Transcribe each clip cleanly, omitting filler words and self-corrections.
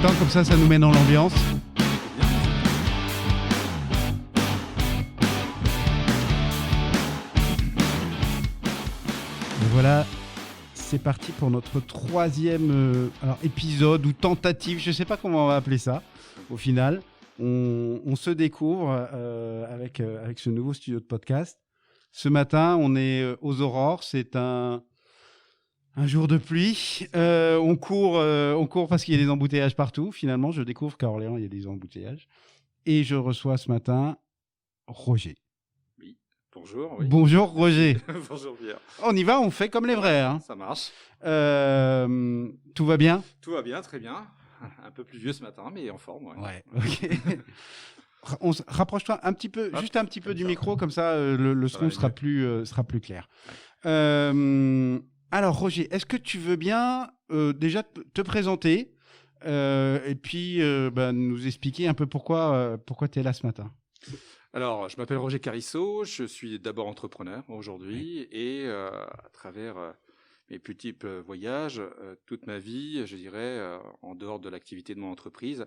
temps, comme ça nous met dans l'ambiance. Et voilà, c'est parti pour notre troisième épisode ou tentative, je ne sais pas comment on va appeler ça au final. On se découvre avec ce nouveau studio de podcast. Ce matin, on est aux aurores, c'est un jour de pluie. On court parce qu'il y a des embouteillages partout. Finalement, je découvre qu'à Orléans, il y a des embouteillages. Et je reçois ce matin Roger. Oui, bonjour. Oui. Bonjour Roger. Bonjour Pierre. On y va, on fait comme les vrais. Hein. Ça marche. Tout va bien ? Tout va bien, très bien. Un peu pluvieux ce matin, mais en forme. Ouais, ok. Rapproche-toi un petit peu, juste un petit peu du micro, comme ça le son sera plus clair. Ouais. Alors Roger, est-ce que tu veux bien déjà te présenter et puis nous expliquer un peu pourquoi tu es là ce matin ? Alors, je m'appelle Roger Carissot, je suis d'abord entrepreneur aujourd'hui et à travers mes petits voyages, toute ma vie, je dirais, en dehors de l'activité de mon entreprise,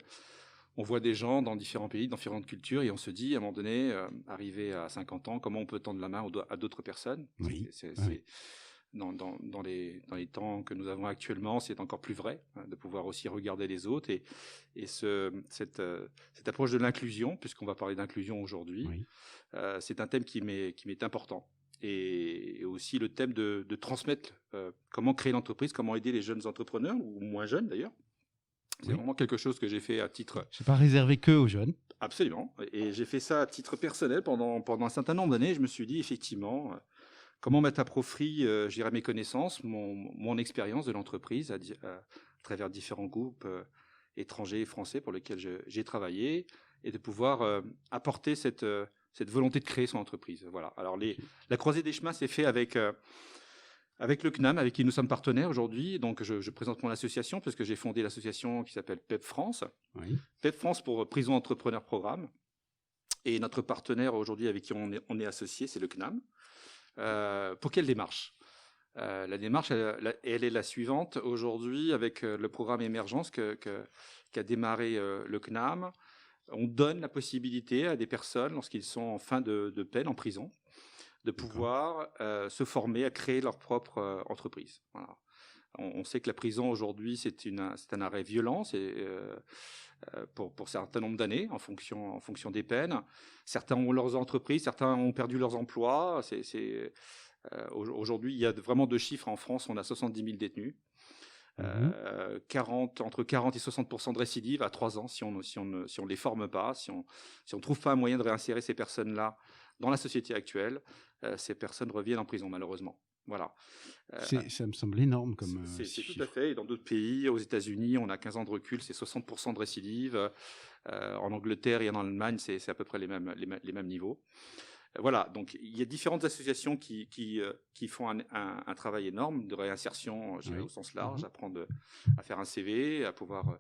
on voit des gens dans différents pays, dans différentes cultures, et on se dit, à un moment donné, arrivé à 50 ans, comment on peut tendre la main à d'autres personnes ? Oui. Dans les temps que nous avons actuellement, c'est encore plus vrai, de pouvoir aussi regarder les autres. Et cette approche de l'inclusion, puisqu'on va parler d'inclusion aujourd'hui, oui. C'est un thème qui m'est important. Et aussi le thème de transmettre comment créer l'entreprise, comment aider les jeunes entrepreneurs, ou moins jeunes d'ailleurs. C'est vraiment quelque chose que j'ai fait à titre... C'est pas réservé que aux jeunes. Absolument. Et j'ai fait ça à titre personnel pendant un certain nombre d'années. Je me suis dit, effectivement, comment mettre à profit, mes connaissances, mon expérience de l'entreprise à travers différents groupes étrangers et français pour lesquels j'ai travaillé, et de pouvoir apporter cette volonté de créer son entreprise. Voilà. Alors, la croisée des chemins s'est faite avec le CNAM, avec qui nous sommes partenaires aujourd'hui. Donc, je présente mon association, parce que j'ai fondé l'association qui s'appelle PEP France. Oui. PEP France pour Prison Entrepreneur Programme. Et notre partenaire aujourd'hui avec qui on est associé, c'est le CNAM. Pour quelle démarche ? La démarche, elle est la suivante. Aujourd'hui, avec le programme Émergence qu'a démarré le CNAM, on donne la possibilité à des personnes, lorsqu'ils sont en fin de peine en prison, de pouvoir se former à créer leur propre entreprise. Voilà. On sait que la prison aujourd'hui, c'est un arrêt violent, pour un certain nombre d'années, en fonction des peines. Certains ont leurs entreprises, certains ont perdu leurs emplois. Aujourd'hui, il y a vraiment deux chiffres en France. On a 70 000 détenus. Entre 40 et 60% de récidive à 3 ans si on ne les forme pas, si on ne trouve pas un moyen de réinsérer ces personnes-là dans la société actuelle. Ces personnes reviennent en prison, malheureusement. Voilà. Ça me semble énorme comme c'est tout à fait. Et dans d'autres pays, aux États-Unis, on a 15 ans de recul, c'est 60% de récidive. En Angleterre et en Allemagne, c'est à peu près les mêmes niveaux. Voilà, donc il y a différentes associations qui font un travail énorme de réinsertion, au sens large, apprendre à faire un CV, à pouvoir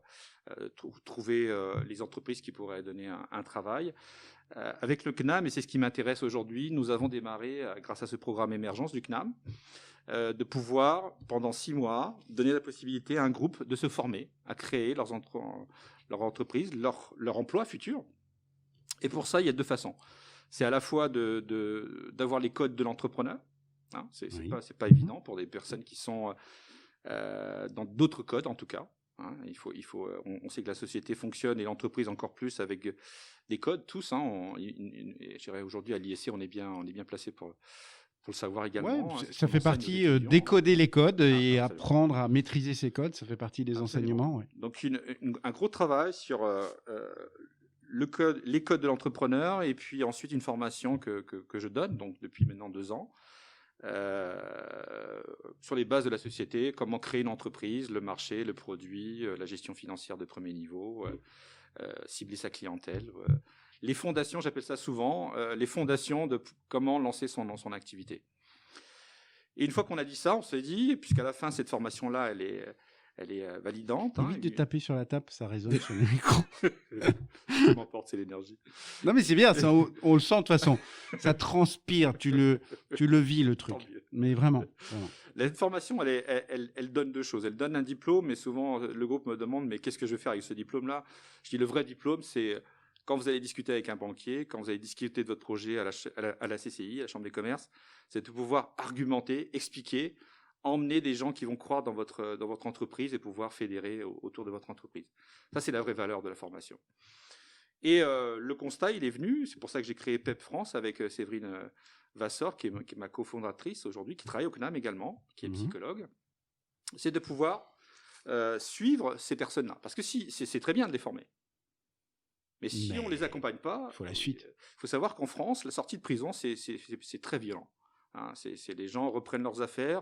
trouver les entreprises qui pourraient donner un travail. Avec le CNAM, et c'est ce qui m'intéresse aujourd'hui, nous avons démarré, grâce à ce programme Émergence du CNAM, de pouvoir, pendant 6 mois, donner la possibilité à un groupe de se former, à créer leur entreprise, leur emploi futur. Et pour ça, il y a 2 façons. C'est à la fois d'avoir les codes de l'entrepreneur. Hein, c'est pas évident pour des personnes qui sont dans d'autres codes, en tout cas. Hein, on sait que la société fonctionne et l'entreprise encore plus avec des codes, tous. Hein, je dirais aujourd'hui à l'ISC, on est bien placé pour le savoir également. Ouais, ça fait partie décoder les codes et apprendre à maîtriser ces codes. Ça fait partie des enseignements. Ouais. Donc un gros travail sur les codes de l'entrepreneur, et puis ensuite une formation que je donne, donc depuis maintenant 2 ans. Sur les bases de la société, comment créer une entreprise, le marché, le produit, la gestion financière de premier niveau, cibler sa clientèle. Les fondations, j'appelle ça souvent, les fondations de comment lancer son activité. Et une fois qu'on a dit ça, on s'est dit, puisqu'à la fin, cette formation-là, elle est validante. Évite de taper sur la table, ça résonne sur le micro. Ce qui m'emporte, c'est l'énergie. Non, mais c'est bien, on le sent de toute façon. Ça transpire, tu le vis, le truc. Mais vraiment. La formation, elle donne deux choses. Elle donne un diplôme, mais souvent, le groupe me demande, mais qu'est-ce que je vais faire avec ce diplôme-là? Je dis, le vrai diplôme, c'est quand vous allez discuter avec un banquier, quand vous allez discuter de votre projet à la CCI, à la Chambre des commerces, c'est de pouvoir argumenter, expliquer, emmener des gens qui vont croire dans votre entreprise et pouvoir fédérer autour de votre entreprise. Ça, c'est la vraie valeur de la formation. Et le constat, il est venu, c'est pour ça que j'ai créé PEP France avec Séverine Vassor, qui est ma cofondatrice aujourd'hui, qui travaille au CNAM également, qui est psychologue, c'est de pouvoir suivre ces personnes-là. Parce que si, c'est très bien de les former. Mais si on ne les accompagne pas, il faut la suite. Il faut savoir qu'en France, la sortie de prison, c'est très violent. Hein, les gens reprennent leurs affaires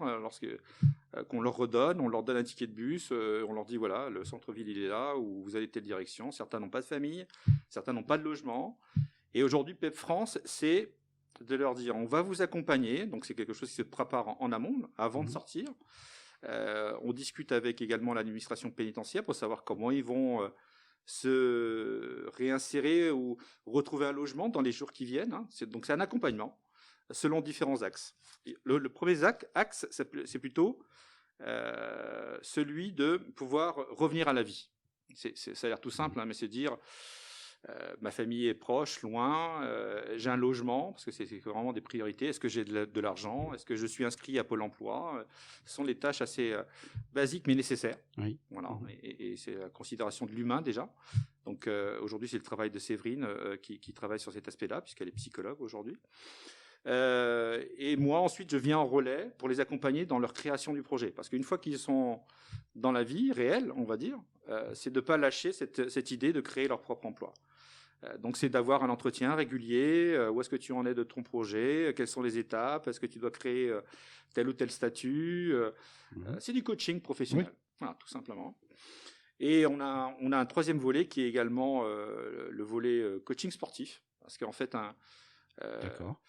qu'on leur redonne, on leur donne un ticket de bus, on leur dit voilà, le centre-ville il est là, ou vous allez telle direction. Certains n'ont pas de famille, certains n'ont pas de logement. Et aujourd'hui, PEP France, c'est de leur dire on va vous accompagner. Donc c'est quelque chose qui se prépare en amont, avant de sortir. On discute avec également l'administration pénitentiaire pour savoir comment ils vont se réinsérer ou retrouver un logement dans les jours qui viennent. Hein. Donc c'est un accompagnement selon différents axes. Le premier axe, c'est plutôt celui de pouvoir revenir à la vie. Ça a l'air tout simple, hein, mais c'est dire ma famille est proche, loin, j'ai un logement, parce que c'est vraiment des priorités. Est-ce que j'ai de l'argent? Est-ce que je suis inscrit à Pôle emploi? Ce sont des tâches assez basiques mais nécessaires. Oui. Voilà. Et c'est la considération de l'humain déjà. Donc aujourd'hui, c'est le travail de Séverine qui travaille sur cet aspect-là, puisqu'elle est psychologue aujourd'hui. Et moi, ensuite, je viens en relais pour les accompagner dans leur création du projet. Parce qu'une fois qu'ils sont dans la vie réelle, on va dire, c'est de ne pas lâcher cette idée de créer leur propre emploi. Donc, c'est d'avoir un entretien régulier. Où est-ce que tu en es de ton projet? Quelles sont les étapes? Est-ce que tu dois créer tel ou tel statut? C'est du coaching professionnel, voilà, tout simplement. Et on a un troisième volet qui est également le volet coaching sportif. Parce qu'en fait, D'accord.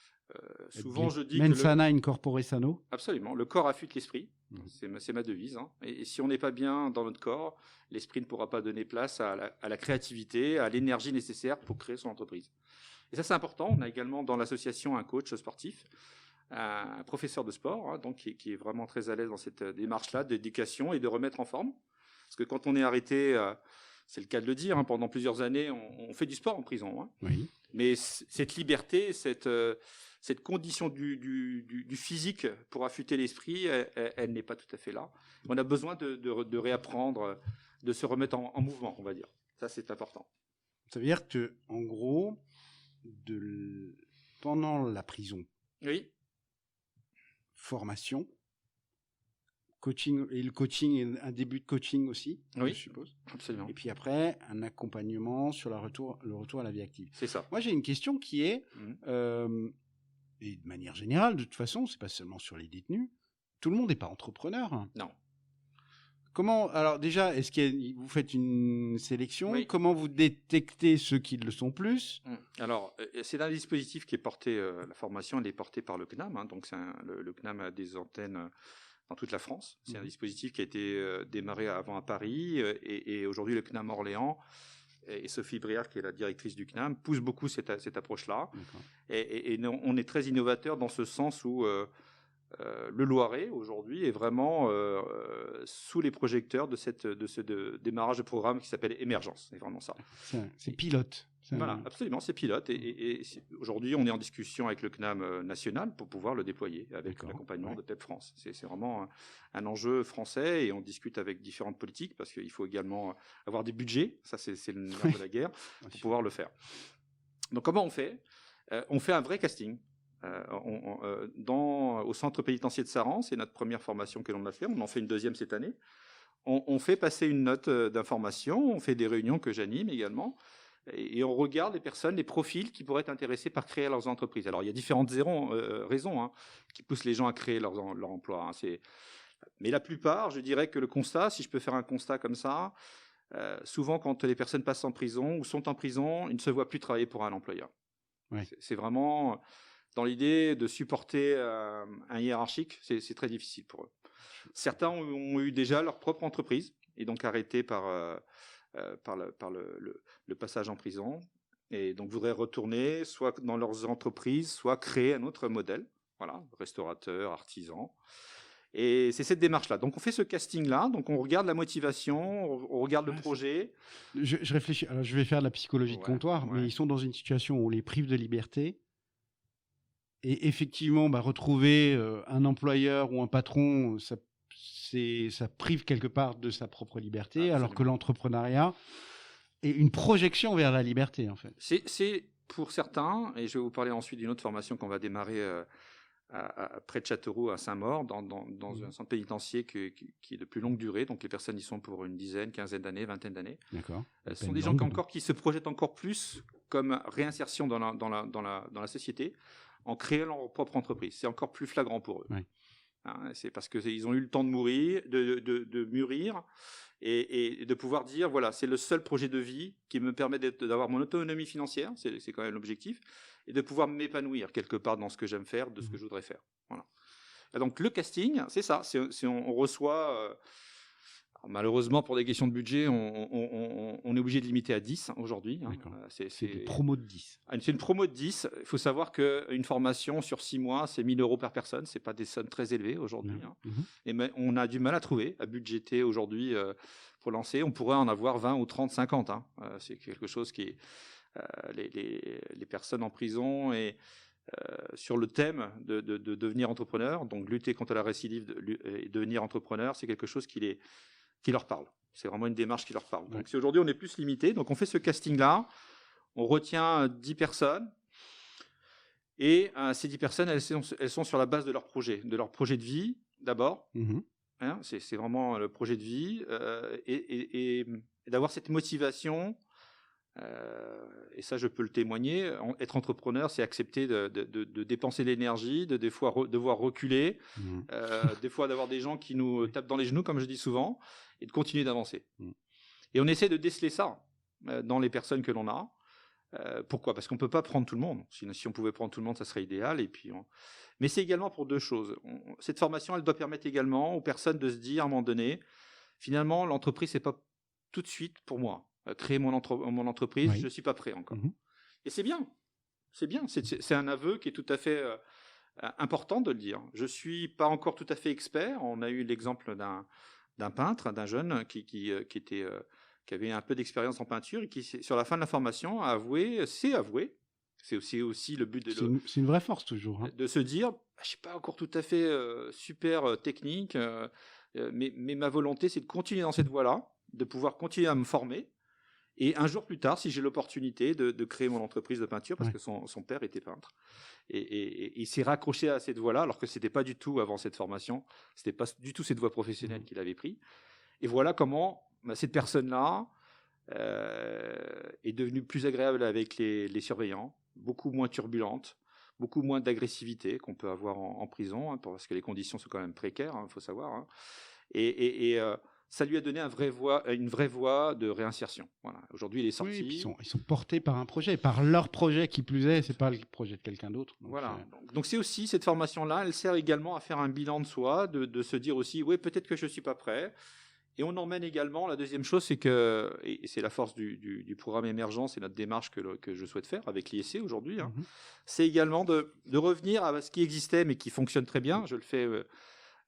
Souvent, je dis Mens sana in corpore sano. Absolument. Le corps affûte l'esprit. C'est ma devise. Hein. Et si on n'est pas bien dans notre corps, l'esprit ne pourra pas donner place à la créativité, à l'énergie nécessaire pour créer son entreprise. Et ça, c'est important. On a également dans l'association un coach sportif, un professeur de sport, hein, donc qui est vraiment très à l'aise dans cette démarche-là d'éducation et de remettre en forme. Parce que quand on est arrêté, c'est le cas de le dire, hein, pendant plusieurs années, on fait du sport en prison. Hein. Oui. Mais cette liberté, cette condition du physique pour affûter l'esprit, elle n'est pas tout à fait là. On a besoin de réapprendre, de se remettre en mouvement, on va dire. Ça, c'est important. Ça veut dire que, en gros, pendant la prison, oui, formation, coaching, et le coaching, un début de coaching aussi, oui, je suppose. Absolument. Et puis après, un accompagnement sur le retour à la vie active. C'est ça. Moi, j'ai une question qui est, et de manière générale, de toute façon, c'est pas seulement sur les détenus, tout le monde n'est pas entrepreneur. Non. Comment, alors déjà, est-ce que vous faites une sélection? Oui. Comment vous détectez ceux qui le sont plus? Alors, c'est un dispositif qui est porté, la formation, elle est portée par le CNAM. Hein, donc, le CNAM a des antennes dans toute la France. C'est un dispositif qui a été démarré avant à Paris et aujourd'hui, le CNAM Orléans et Sophie Briard, qui est la directrice du CNAM, pousse beaucoup cette approche-là. Et on est très innovateur dans ce sens où le Loiret, aujourd'hui, est vraiment sous les projecteurs de ce démarrage de programme qui s'appelle Émergence. C'est vraiment ça. C'est pilote. Voilà, absolument, c'est pilote. Et aujourd'hui, on est en discussion avec le CNAM national pour pouvoir le déployer avec l'accompagnement de PEP France. C'est vraiment un enjeu français et on discute avec différentes politiques parce qu'il faut également avoir des budgets. Ça, c'est le nerf de la guerre pour pouvoir le faire. Donc, comment on fait? On fait un vrai casting. Au centre pénitentiaire de Saran, c'est notre première formation que l'on a fait. On en fait une deuxième cette année. On fait passer une note d'information. On fait des réunions que j'anime également. Et on regarde les personnes, les profils qui pourraient être intéressés par créer leurs entreprises. Alors, il y a différentes raisons hein, qui poussent les gens à créer leur emploi. Hein. Mais la plupart, je dirais que le constat, si je peux faire un constat comme ça, souvent quand les personnes passent en prison ou sont en prison, ils ne se voient plus travailler pour un employeur. Ouais. C'est vraiment dans l'idée de supporter un hiérarchique, c'est très difficile pour eux. Certains ont eu déjà leur propre entreprise et donc arrêtés par le passage en prison et donc voudraient retourner soit dans leurs entreprises, soit créer un autre modèle, voilà, restaurateur, artisan. Et c'est cette démarche-là. Donc, on fait ce casting-là. Donc, on regarde la motivation, on regarde le projet. Je réfléchis. Alors, je vais faire de la psychologie de comptoir, mais ils sont dans une situation où on les prive de liberté. Et effectivement, retrouver un employeur ou un patron, ça prive quelque part de sa propre liberté, absolument, alors que l'entrepreneuriat est une projection vers la liberté, en fait. C'est pour certains, et je vais vous parler ensuite d'une autre formation qu'on va démarrer près de Châteauroux, à Saint-Maur, dans un centre pénitentiaire qui est de plus longue durée. Donc les personnes y sont pour une dizaine, quinzaine d'années, vingtaine d'années. D'accord. Ce sont des gens qui se projettent encore plus comme réinsertion dans la société, en créant leur propre entreprise. C'est encore plus flagrant pour eux. Oui. Hein, c'est parce qu'ils ont eu le temps de mûrir, et de pouvoir dire, voilà, c'est le seul projet de vie qui me permet d'avoir mon autonomie financière, c'est quand même l'objectif, et de pouvoir m'épanouir quelque part dans ce que j'aime faire, de ce que je voudrais faire. Voilà. Et donc le casting, c'est ça, on reçoit... malheureusement, pour des questions de budget, on est obligé de limiter à 10 aujourd'hui. Hein. C'est une promo de 10. C'est une promo de 10. Il faut savoir qu'une formation sur 6 mois, c'est 1 000 € par personne. Ce n'est pas des sommes très élevées aujourd'hui. Hein. Et on a du mal à trouver, à budgéter aujourd'hui pour lancer. On pourrait en avoir 20 ou 30, 50. Hein. C'est quelque chose qui est... les personnes en prison et... sur le thème de devenir entrepreneur, donc lutter contre la récidive et devenir entrepreneur, c'est quelque chose qui leur parle. C'est vraiment une démarche qui leur parle. Donc, si aujourd'hui on est plus limité, donc on fait ce casting-là, on retient 10 personnes, et ces 10 personnes, elles sont sur la base de leur projet de vie d'abord. Hein, c'est vraiment le projet de vie, et d'avoir cette motivation. Et ça, je peux le témoigner. Être entrepreneur, c'est accepter de dépenser l'énergie, des fois devoir reculer, des fois d'avoir des gens qui nous tapent dans les genoux, comme je dis souvent, et de continuer d'avancer. Et on essaie de déceler ça dans les personnes que l'on a. Pourquoi ? Parce qu'on ne peut pas prendre tout le monde. Si on pouvait prendre tout le monde, ça serait idéal. Mais c'est également pour deux choses. Cette formation, elle doit permettre également aux personnes de se dire, à un moment donné, finalement, l'entreprise, ce n'est pas tout de suite pour moi. Créer mon entreprise, je ne suis pas prêt encore. Et c'est bien. C'est bien. C'est un aveu qui est tout à fait important de le dire. Je ne suis pas encore tout à fait expert. On a eu l'exemple d'un peintre, d'un jeune qui avait un peu d'expérience en peinture et qui, sur la fin de la formation, s'est avoué. C'est aussi le but de... C'est une vraie force toujours. Hein. De se dire, je ne suis pas encore tout à fait super technique, mais ma volonté, c'est de continuer dans cette voie-là, de pouvoir continuer à me former. Et un jour plus tard, si j'ai l'opportunité de créer mon entreprise de peinture, parce que son père était peintre, et il s'est raccroché à cette voie-là, alors que ce n'était pas du tout avant cette formation, ce n'était pas du tout cette voie professionnelle qu'il avait pris. Et voilà comment cette personne-là est devenue plus agréable avec les surveillants, beaucoup moins turbulente, beaucoup moins d'agressivité qu'on peut avoir en prison, hein, parce que les conditions sont quand même précaires, il faut savoir. Hein. Et ça lui a donné une vraie voie de réinsertion. Voilà. Aujourd'hui, il est sorti. Oui, ils sont portés par un projet, par leur projet qui plus est, c'est pas le projet de quelqu'un d'autre. Voilà. Donc c'est aussi cette formation-là, elle sert également à faire un bilan de soi, de se dire aussi, oui, peut-être que je ne suis pas prêt. Et on emmène également, la deuxième chose, c'est que, et c'est la force du programme émergent, c'est notre démarche que je souhaite faire avec l'IEC aujourd'hui, hein, c'est également de revenir à ce qui existait mais qui fonctionne très bien. Je le fais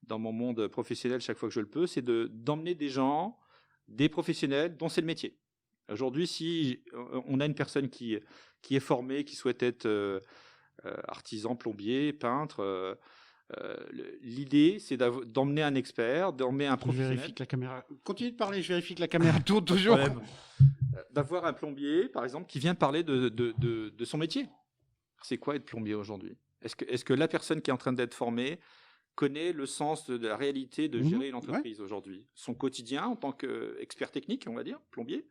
dans mon monde professionnel chaque fois que je le peux, c'est d'emmener des gens, des professionnels dont c'est le métier. Aujourd'hui, si on a une personne qui est formée, qui souhaite être artisan, plombier, peintre, l'idée, c'est d'emmener un expert, d'emmener un professionnel. Je vérifie que la caméra... Continue de parler, je vérifie que la caméra tourne toujours. D'avoir un plombier, par exemple, qui vient parler de son métier. C'est quoi être plombier aujourd'hui ? Est-ce que la personne qui est en train d'être formée connaît le sens de la réalité de gérer une entreprise aujourd'hui, son quotidien en tant qu'expert technique, on va dire, plombier,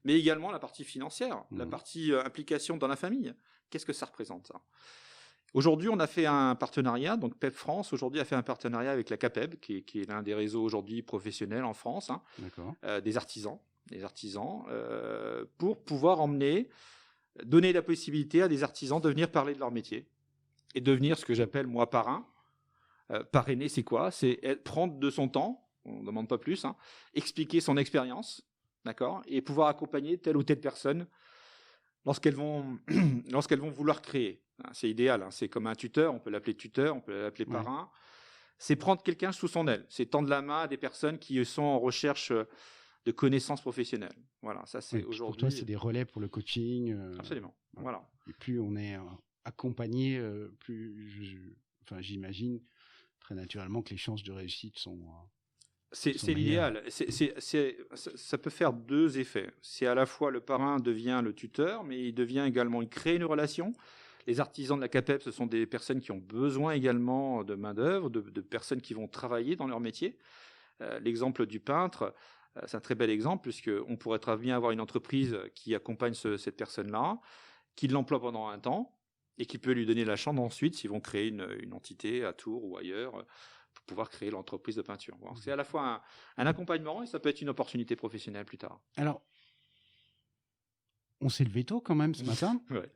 mais également la partie financière, la partie implication dans la famille. Qu'est-ce que ça représente, ça ? Aujourd'hui, on a fait un partenariat, donc PEP France aujourd'hui a fait un partenariat avec la CAPEB, qui est l'un des réseaux aujourd'hui professionnels en France, hein, des artisans, pour pouvoir donner la possibilité à des artisans de venir parler de leur métier et devenir ce que j'appelle moi parrain. Parrainer, c'est quoi ? C'est prendre de son temps, on ne demande pas plus, hein, expliquer son expérience, d'accord, et pouvoir accompagner telle ou telle personne lorsqu'elles vont vouloir créer. C'est idéal, hein, c'est comme un tuteur, on peut l'appeler tuteur, on peut l'appeler parrain. c'est prendre quelqu'un sous son aile, c'est tendre la main à des personnes qui sont en recherche de connaissances professionnelles. Voilà, ça c'est aujourd'hui. Pour toi, c'est des relais pour le coaching. Absolument. Voilà. Et plus on est accompagné, j'imagine très naturellement que les chances de réussite sont. C'est l'idéal. Ça peut faire deux effets. C'est à la fois le parrain devient le tuteur, mais il crée une relation. Les artisans de la CAPEB, ce sont des personnes qui ont besoin également de main-d'œuvre, de personnes qui vont travailler dans leur métier. L'exemple du peintre, c'est un très bel exemple, puisqu'on pourrait très bien avoir une entreprise qui accompagne cette personne-là, qui l'emploie pendant un temps, et qui peut lui donner la chance ensuite, s'ils vont créer une entité à Tours ou ailleurs, pour pouvoir créer l'entreprise de peinture. Bon, c'est à la fois un accompagnement et ça peut être une opportunité professionnelle plus tard. Alors, on s'est levé tôt quand même ce matin. Ouais.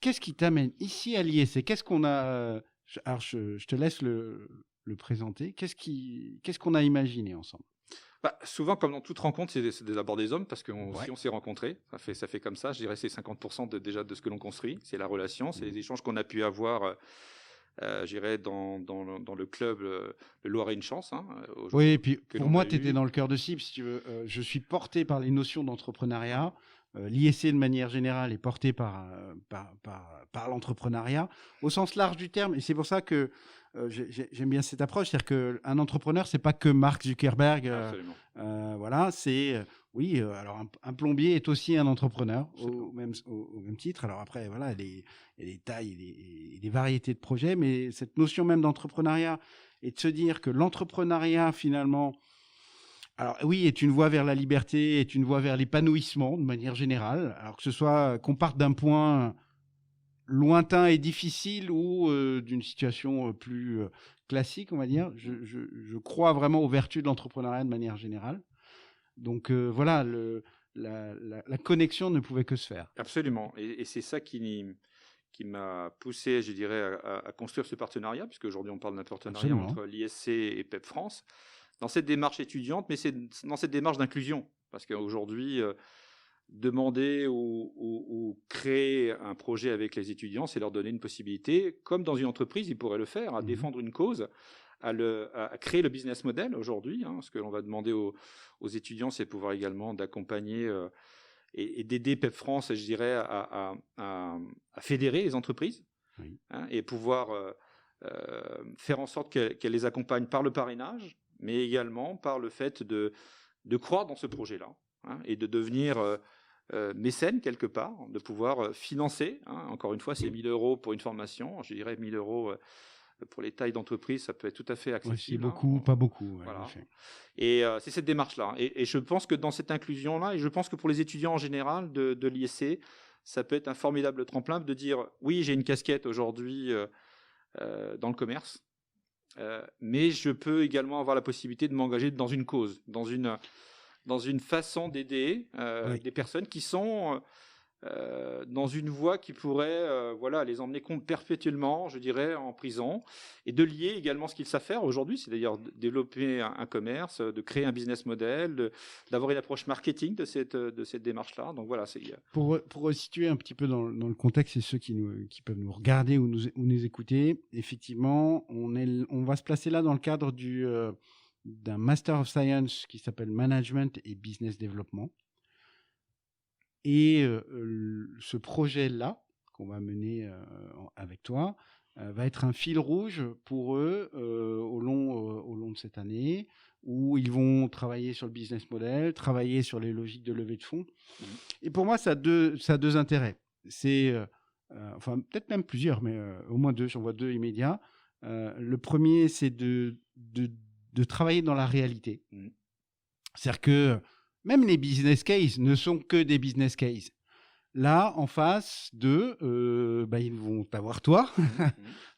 Qu'est-ce qui t'amène ici à l'ISC? Qu'est-ce qu'on a... Alors, je te laisse le présenter. Qu'est-ce qu'on a imaginé ensemble? Souvent, comme dans toute rencontre, c'est d'abord des hommes, parce que si on s'est rencontrés, ça fait comme ça, je dirais c'est 50% déjà de ce que l'on construit, c'est la relation, c'est les échanges qu'on a pu avoir, je dirais, dans le club, le Loir et une chance. Oui, et puis pour moi, tu étais dans le cœur de cible, si tu veux. Je suis porté par les notions d'entrepreneuriat. L'ISC, de manière générale, est porté par l'entrepreneuriat, au sens large du terme, et c'est pour ça que j'aime bien cette approche, c'est-à-dire qu'un entrepreneur, c'est pas que Mark Zuckerberg. Voilà, c'est alors un plombier est aussi un entrepreneur au même titre. Alors après, voilà, il y a des tailles et des variétés de projets, mais cette notion même d'entrepreneuriat et de se dire que l'entrepreneuriat finalement, alors oui, est une voie vers la liberté, est une voie vers l'épanouissement de manière générale. Alors que ce soit qu'on parte d'un point lointain et difficile ou d'une situation plus classique, on va dire. Je crois vraiment aux vertus de l'entrepreneuriat de manière générale. Donc voilà, la connexion ne pouvait que se faire. Absolument. Et c'est ça qui m'a poussé, je dirais, à construire ce partenariat, puisque aujourd'hui on parle d'un partenariat entre l'ISC et PEP France, dans cette démarche étudiante, mais c'est dans cette démarche d'inclusion. Parce qu'aujourd'hui, demander ou créer un projet avec les étudiants, c'est leur donner une possibilité, comme dans une entreprise, ils pourraient le faire, à défendre une cause, à créer le business model aujourd'hui. Ce que l'on va demander aux étudiants, c'est pouvoir également d'accompagner et d'aider PEP France, je dirais, à fédérer les entreprises, et pouvoir faire en sorte qu'elles les accompagnent par le parrainage, mais également par le fait de croire dans ce projet-là, et de devenir mécène quelque part, de pouvoir financer. Encore une fois, c'est 1 000 € pour une formation. Je dirais 1 000 € pour les tailles d'entreprise, ça peut être tout à fait accessible. C'est beaucoup, pas beaucoup. Voilà. Et c'est cette démarche-là. Et je pense que dans cette inclusion-là, et je pense que pour les étudiants en général de l'ISC, ça peut être un formidable tremplin de dire oui, j'ai une casquette aujourd'hui dans le commerce, mais je peux également avoir la possibilité de m'engager dans une cause, dans une façon d'aider des personnes qui sont dans une voie qui pourrait les emmener perpétuellement, je dirais, en prison, et de lier également ce qu'ils savent faire aujourd'hui, c'est d'ailleurs développer un commerce, de créer un business model, d'avoir une approche marketing de cette démarche-là. Donc voilà, pour resituer un petit peu dans le contexte, et ceux qui peuvent nous regarder ou nous écouter, effectivement, on va se placer là dans le cadre d'un Master of Science qui s'appelle Management et Business Development. Et ce projet-là, qu'on va mener avec toi, va être un fil rouge pour eux au long de cette année, où ils vont travailler sur le business model, travailler sur les logiques de levée de fonds. Et pour moi, ça a deux intérêts. C'est, peut-être même plusieurs, mais au moins deux, j'en vois deux immédiats. Le premier, c'est de travailler dans la réalité. C'est-à-dire que même les business cases ne sont que des business cases. Là, en face d'eux, ils vont t'avoir toi,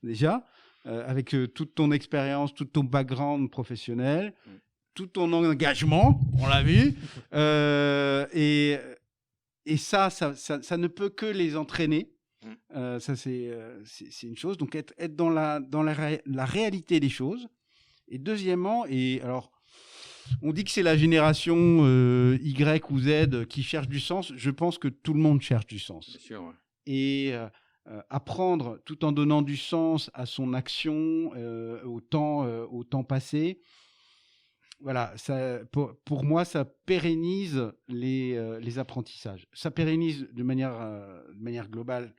déjà, avec toute ton expérience, tout ton background professionnel, tout ton engagement, on l'a vu. Et ça ne peut que les entraîner. Ça, c'est une chose. Donc, être dans la réalité des choses. Et deuxièmement, et alors, on dit que c'est la génération Y ou Z qui cherche du sens. Je pense que tout le monde cherche du sens. Bien sûr, ouais. Et apprendre tout en donnant du sens à son action, au temps passé. Voilà, pour moi, ça pérennise les apprentissages. Ça pérennise de manière globale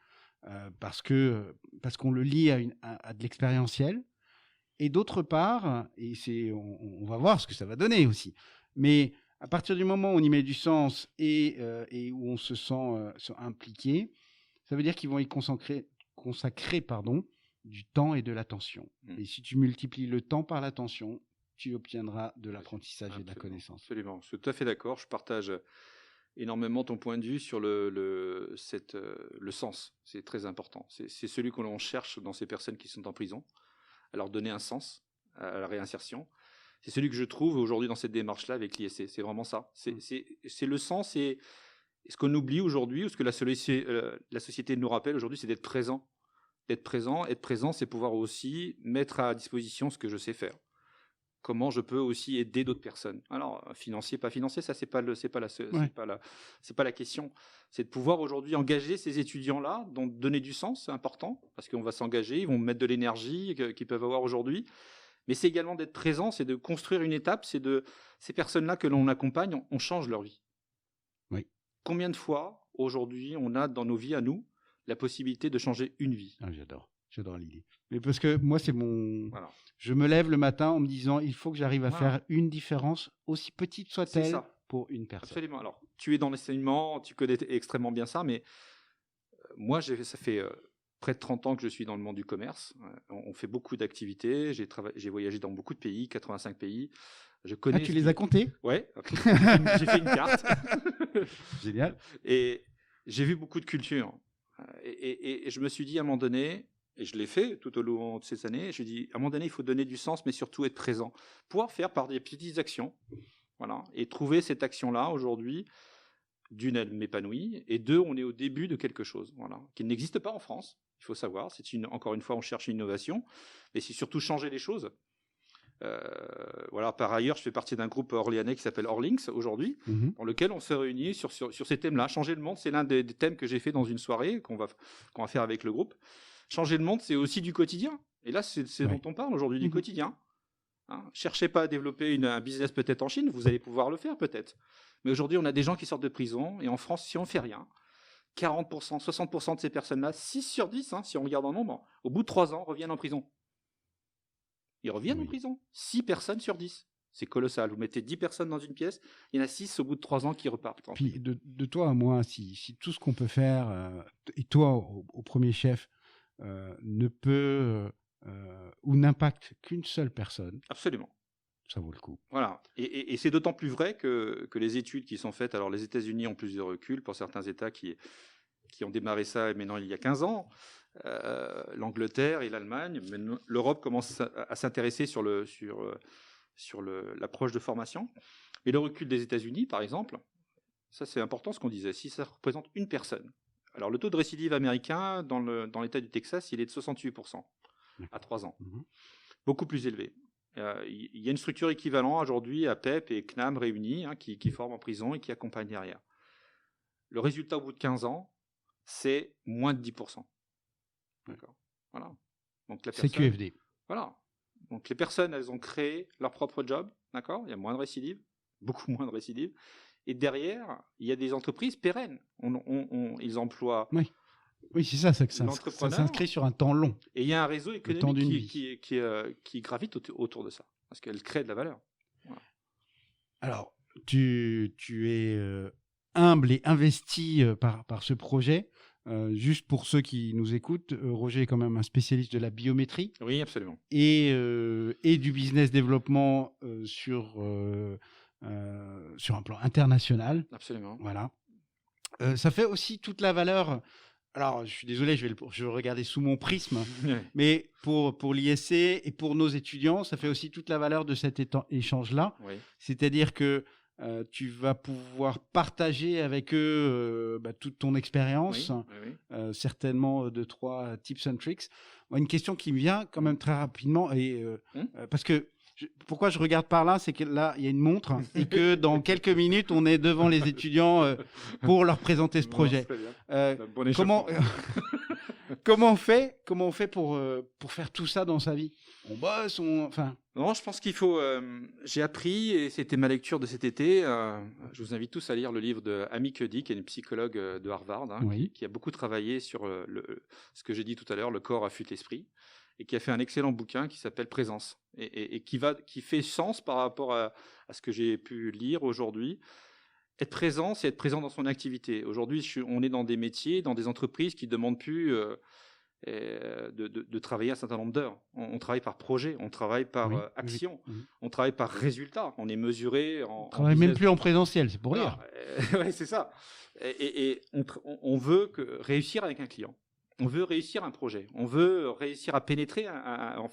parce qu'on le lie à de l'expérientiel. Et d'autre part, on va voir ce que ça va donner aussi, mais à partir du moment où on y met du sens et où on se sent impliqué, ça veut dire qu'ils vont y consacrer du temps et de l'attention. Et si tu multiplies le temps par l'attention, tu obtiendras de l'apprentissage et de la connaissance. Absolument, je suis tout à fait d'accord. Je partage énormément ton point de vue sur le sens. C'est très important. C'est celui que l'on cherche dans ces personnes qui sont en prison, à leur donner un sens à la réinsertion. C'est celui que je trouve aujourd'hui dans cette démarche-là avec l'ISC. C'est vraiment ça. C'est le sens et ce qu'on oublie aujourd'hui, ou ce que la société nous rappelle aujourd'hui, c'est d'être présent. Être présent, c'est pouvoir aussi mettre à disposition ce que je sais faire. Comment je peux aussi aider d'autres personnes. Alors, financier, pas financier, ça, c'est pas la question. C'est de pouvoir aujourd'hui engager ces étudiants-là, donc donner du sens, c'est important, parce qu'on va s'engager, ils vont mettre de l'énergie qu'ils peuvent avoir aujourd'hui. Mais c'est également d'être présent, c'est de construire une étape, c'est de ces personnes-là que l'on accompagne, on change leur vie. Oui. Combien de fois, aujourd'hui, on a dans nos vies à nous la possibilité de changer une vie? J'adore l'idée. Mais parce que moi, c'est mon... Voilà. Je me lève le matin en me disant, il faut que j'arrive à faire une différence, aussi petite soit-elle, pour une personne. Absolument. Alors, tu es dans l'enseignement, tu connais extrêmement bien ça, mais moi, ça fait près de 30 ans que je suis dans le monde du commerce. On fait beaucoup d'activités. J'ai voyagé dans beaucoup de pays, 85 pays. Je connais. Tu les as comptés? Ouais. J'ai fait une carte. Génial. Et j'ai vu beaucoup de cultures. Et je me suis dit à un moment donné, et je l'ai fait tout au long de ces années, je me dis à un moment donné, il faut donner du sens, mais surtout être présent. Pouvoir faire par des petites actions, voilà, et trouver cette action-là aujourd'hui, d'une, elle m'épanouit, et deux, on est au début de quelque chose, voilà, qui n'existe pas en France, il faut savoir. Encore une fois, on cherche une innovation, mais c'est surtout changer les choses. Voilà. Par ailleurs, je fais partie d'un groupe orléanais qui s'appelle Orlinks aujourd'hui, dans lequel on se réunit sur ces thèmes-là. Changer le monde, c'est l'un des thèmes que j'ai fait dans une soirée qu'on va faire avec le groupe. Changer le monde, c'est aussi du quotidien. Et là, c'est dont on parle aujourd'hui, du quotidien. Cherchez pas à développer un business peut-être en Chine, vous allez pouvoir le faire peut-être. Mais aujourd'hui, on a des gens qui sortent de prison, et en France, si on fait rien, 40%, 60% de ces personnes-là, 6 sur 10, si on regarde en nombre, au bout de 3 ans, reviennent en prison. Ils reviennent en prison. 6 personnes sur 10. C'est colossal. Vous mettez 10 personnes dans une pièce, il y en a 6 au bout de 3 ans qui repartent. Puis de toi à moi, si tout ce qu'on peut faire, et toi au premier chef, ne peut ou n'impacte qu'une seule personne. Absolument. Ça vaut le coup. Voilà. Et c'est d'autant plus vrai que les études qui sont faites, alors les États-Unis ont plus de recul pour certains États qui ont démarré ça maintenant il y a 15 ans. L'Angleterre et l'Allemagne, mais l'Europe commence à s'intéresser sur l'approche de formation. Mais le recul des États-Unis, par exemple, ça c'est important ce qu'on disait, si ça représente une personne. Alors le taux de récidive américain dans l'État du Texas, il est de 68% à 3 ans. Beaucoup plus élevé. Il y a une structure équivalente aujourd'hui à PEP et CNAM réunis qui forment en prison et qui accompagnent derrière. Le résultat au bout de 15 ans, c'est moins de 10%. D'accord. Voilà. Donc c'est QFD. Voilà. Donc les personnes, elles ont créé leur propre job, d'accord. Il y a moins de récidives, beaucoup moins de récidives. Et derrière, il y a des entreprises pérennes. Ils emploient. Oui, c'est ça. Ça s'inscrit sur un temps long. Et il y a un réseau économique qui gravite autour de ça, parce qu'elle crée de la valeur. Voilà. Alors, tu es humble et investi par ce projet. Juste pour ceux qui nous écoutent, Roger est quand même un spécialiste de la biométrie. Oui, absolument. Et du business développement sur un plan international. Absolument. Voilà. Ça fait aussi toute la valeur. Alors, je suis désolé, je vais regarder sous mon prisme, mais pour l'ISC et pour nos étudiants, ça fait aussi toute la valeur de cet échange-là. Oui. C'est-à-dire que tu vas pouvoir partager avec eux toute ton expérience, certainement 2-3 tips and tricks. Une question qui me vient quand même très rapidement, parce que pourquoi je regarde par là, c'est que là, il y a une montre et que dans quelques minutes, on est devant les étudiants pour leur présenter ce projet. Comment on fait pour faire tout ça dans sa vie? On bosse, enfin. Non, je pense qu'il faut. J'ai appris, et c'était ma lecture de cet été. Je vous invite tous à lire le livre de Amy Cuddy, qui est une psychologue de Harvard, Oui. qui a beaucoup travaillé sur ce que j'ai dit tout à l'heure, le corps affûte l'esprit, et qui a fait un excellent bouquin qui s'appelle Présence, et qui fait sens par rapport à ce que j'ai pu lire aujourd'hui. Être présent, c'est être présent dans son activité. Aujourd'hui, on est dans des métiers, dans des entreprises qui ne demandent plus de travailler un certain nombre d'heures. On travaille par projet, on travaille par action, on travaille par résultat. On est mesuré on travaille même plus en présentiel, c'est pour rire. Oui, c'est ça. Et on veut réussir avec un client. On veut réussir un projet. On veut réussir à pénétrer en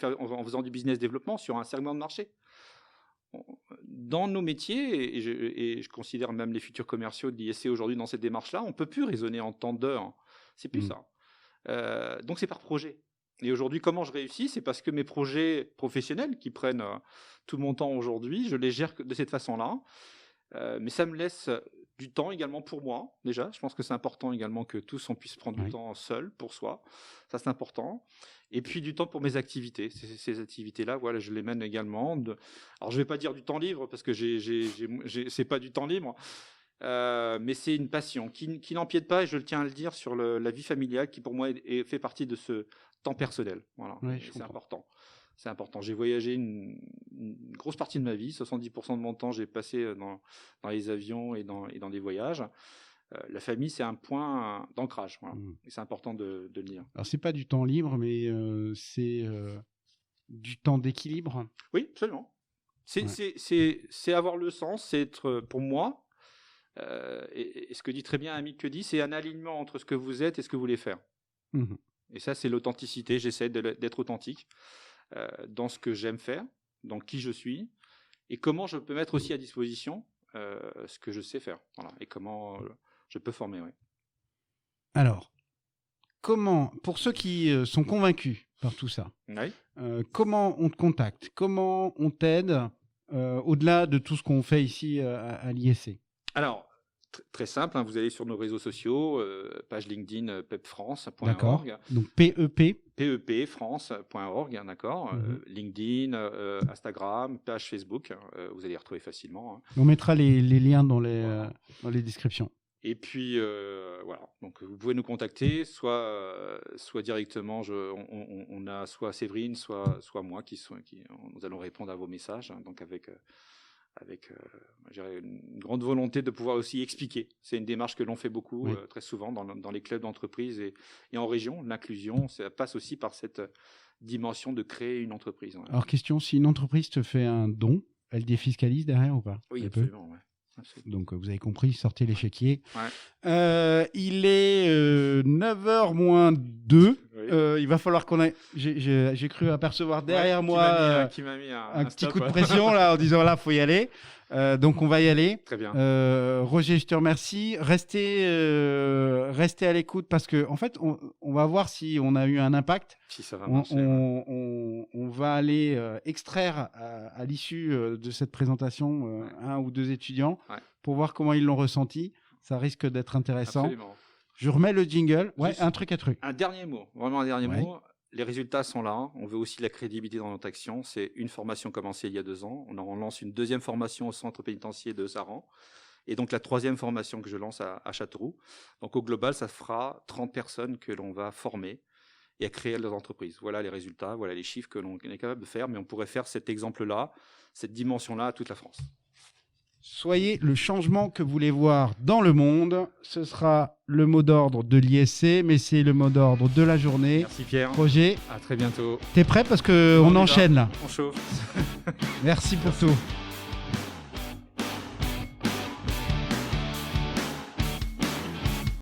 faisant du business développement sur un segment de marché. Dans nos métiers, et je considère même les futurs commerciaux de l'ISC aujourd'hui dans cette démarche-là, on ne peut plus raisonner en temps d'heures. C'est plus ça. Donc c'est par projet. Et aujourd'hui, comment je réussis? C'est parce que mes projets professionnels qui prennent tout mon temps aujourd'hui, je les gère de cette façon-là. Mais ça me laisse du temps également pour moi, déjà. Je pense que c'est important également que tous on puisse prendre du temps seul pour soi. Ça, c'est important. Et puis du temps pour mes activités. Ces activités-là, voilà, je les mène également. Alors, je ne vais pas dire du temps libre parce que c'est pas du temps libre. Mais c'est une passion qui n'empiète pas, et je tiens à le dire, sur la vie familiale qui pour moi fait partie de ce temps personnel. Voilà, c'est important. C'est important. J'ai voyagé une grosse partie de ma vie, 70% de mon temps j'ai passé dans les avions et dans des voyages. La famille, c'est un point d'ancrage. Voilà. Et c'est important de le dire. Alors, c'est pas du temps libre, mais c'est du temps d'équilibre. Oui, absolument. C'est avoir le sens, c'est être, pour moi, et ce que dit très bien Amy Cuddy, c'est un alignement entre ce que vous êtes et ce que vous voulez faire. Et ça, c'est l'authenticité. J'essaie d'être authentique dans ce que j'aime faire, dans qui je suis, et comment je peux mettre aussi à disposition ce que je sais faire. Voilà, et comment je peux former. Ouais. Alors, pour ceux qui sont convaincus par tout ça, comment on te contacte? Comment on t'aide au-delà de tout ce qu'on fait ici à l'ISC? Alors, très simple, vous allez sur nos réseaux sociaux, page LinkedIn pepfrance.org. D'accord. Donc PEP. PEPfrance.org, d'accord. LinkedIn, Instagram, page Facebook, vous allez les retrouver facilement. On mettra les liens dans les descriptions. Et puis, voilà, donc vous pouvez nous contacter, soit directement, on a soit Séverine, soit moi nous allons répondre à vos messages, donc avec une grande volonté de pouvoir aussi expliquer. C'est une démarche que l'on fait beaucoup, très souvent, dans les clubs d'entreprise et en région. L'inclusion, ça passe aussi par cette dimension de créer une entreprise. Ouais. Alors, question, si une entreprise te fait un don, elle défiscalise derrière ou pas? Oui, absolument, ouais. Donc, vous avez compris, sortez l'échiquier. Ouais. Il est 9h moins 2. Il va falloir qu'on aille... J'ai cru apercevoir derrière moi qui m'a mis un petit coup de pression là, en disant là, il faut y aller. Donc, on va y aller. Très bien. Roger, je te remercie. Restez à l'écoute parce qu'en fait, on va voir si on a eu un impact. Si ça va marcher. On va aller extraire à l'issue de cette présentation un ou deux étudiants pour voir comment ils l'ont ressenti. Ça risque d'être intéressant. Absolument. Je remets le jingle. Juste un truc. Un dernier mot, vraiment un dernier mot. Les résultats sont là. On veut aussi la crédibilité dans notre action. C'est une formation commencée il y a 2 ans. On lance une 2e formation au centre pénitentiaire de Saran. Et donc la 3e formation que je lance à Châteauroux. Donc au global, ça fera 30 personnes que l'on va former et à créer leurs entreprises. Voilà les résultats, voilà les chiffres que l'on est capable de faire. Mais on pourrait faire cet exemple-là, cette dimension-là à toute la France. Soyez le changement que vous voulez voir dans le monde. Ce sera le mot d'ordre de l'ISC, mais c'est le mot d'ordre de la journée. Merci Pierre. Roger, à très bientôt. T'es prêt parce qu'on enchaîne là? On chauffe. Merci pour tout.